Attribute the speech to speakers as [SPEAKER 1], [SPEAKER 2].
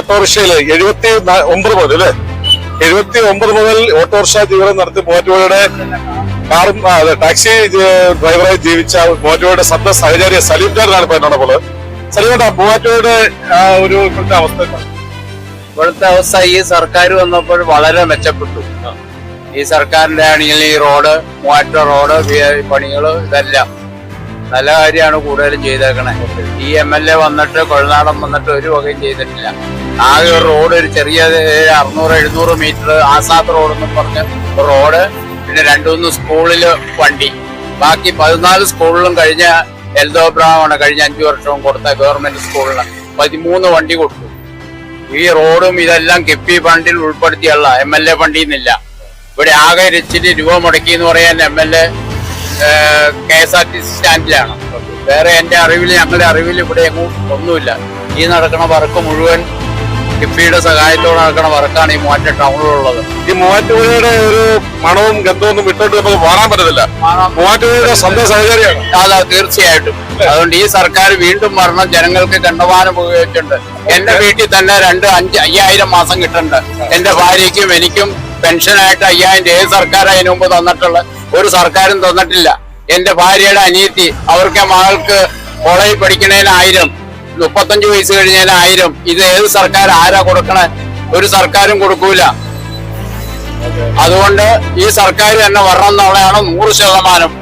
[SPEAKER 1] ഓട്ടോറിക്ഷയില് 79 മുതൽ അല്ലെ 79 മുതൽ ഓട്ടോറിക്ഷ ജീവിതം നടത്തി മൂവാറ്റുപുഴയുടെ കാറും ടാക്സി ഡ്രൈവറായി ജീവിച്ച മൂവാറ്റുപുഴയുടെ ശബ്ദ സഹചാരിയ സലീംകാരനാണ് ഇപ്പൊ എന്നോടൊപ്പം. സലീമേട്ടാ, മൂവാറ്റുപുഴയുടെ ഒരു ഇപ്പോഴത്തെ അവസ്ഥ?
[SPEAKER 2] ഇപ്പോഴത്തെ അവസ്ഥ ഈ സർക്കാർ വന്നപ്പോൾ വളരെ മെച്ചപ്പെട്ടു. ഈ സർക്കാരിന്റെ ആണെങ്കിൽ ഈ റോഡ്, മൂവാറ്റുപുഴ റോഡ് പണികള് ഇതെല്ലാം നല്ല കാര്യമാണ് കൂടുതലും ചെയ്തേക്കണേ. ഈ MLA വന്നിട്ട് കൊഴനാടൻ വന്നിട്ട് ഒരു വകയും ചെയ്തിട്ടില്ല. ആകെ ഒരു റോഡ്, ഒരു ചെറിയ 600-700 മീറ്റർ ആസാദ് റോഡ് എന്നും പറഞ്ഞ് റോഡ്, പിന്നെ 2-3 സ്കൂളില് വണ്ടി, ബാക്കി 14 സ്കൂളിലും കഴിഞ്ഞ എൽദോബ്രാമാണ് കഴിഞ്ഞ 5 വർഷവും കൊടുത്ത ഗവൺമെന്റ് സ്കൂളിന് 13 വണ്ടി കൊടുത്തു. ഈ റോഡും ഇതെല്ലാം കിഫ്ബി ഫണ്ടിൽ ഉൾപ്പെടുത്തിയുള്ള MLA ഫണ്ടിൽ നിന്നില്ല. ഇവിടെ ആകെ ഇച്ചിരി രൂപ മുടക്കി എന്ന് പറയാൻ MLA KSRTC സ്റ്റാൻഡിലാണ്. വേറെ എന്റെ അറിവിൽ, ഞങ്ങളുടെ അറിവിൽ ഇവിടെ എങ്ങും ഒന്നുമില്ല. ഈ നടക്കുന്ന വർക്ക് മുഴുവൻ കിഫ്ബിയുടെ സഹായത്തോടെ നടക്കുന്ന വർക്കാണ് ഈ മൂവാറ്റുപുഴ ടൗണിലുള്ളത്.
[SPEAKER 1] ഈ മൂവാറ്റുപുഴയുടെ ഒരു മണവും ഗന്ധമൊന്നും വിട്ടോട്ട് നമുക്ക് മാറാൻ പറ്റത്തില്ല. മൂവാറ്റുപുഴയുടെ സ്വന്തം സഹചാരിയാണ്.
[SPEAKER 2] അതാ, തീർച്ചയായിട്ടും. അതുകൊണ്ട് ഈ സർക്കാർ വീണ്ടും വരണം. ജനങ്ങൾക്ക് കണ്ടമാനം ഉപയോഗിച്ചിട്ടുണ്ട്. എന്റെ വീട്ടിൽ തന്നെ 5,000 മാസം കിട്ടുന്നുണ്ട്. എന്റെ ഭാര്യയ്ക്കും എനിക്കും പെൻഷനായിട്ട് 5,000 ഏത് സർക്കാർ അതിനു മുമ്പ് തന്നിട്ടുള്ള ഒരു സർക്കാരും തന്നിട്ടില്ല. എന്റെ ഭാര്യയുടെ അനിയത്തി, അവർക്ക് മകൾക്ക് കോളേജിൽ പഠിക്കണേന് 1000, 35 വയസ്സ് കഴിഞ്ഞതിന് 1000. ഇത് ഏത് സർക്കാർ ആരാ കൊടുക്കണേ? ഒരു സർക്കാരും കൊടുക്കൂല. അതുകൊണ്ട് ഈ സർക്കാർ തന്നെ വരണം എന്നുള്ളതാണ് 100%.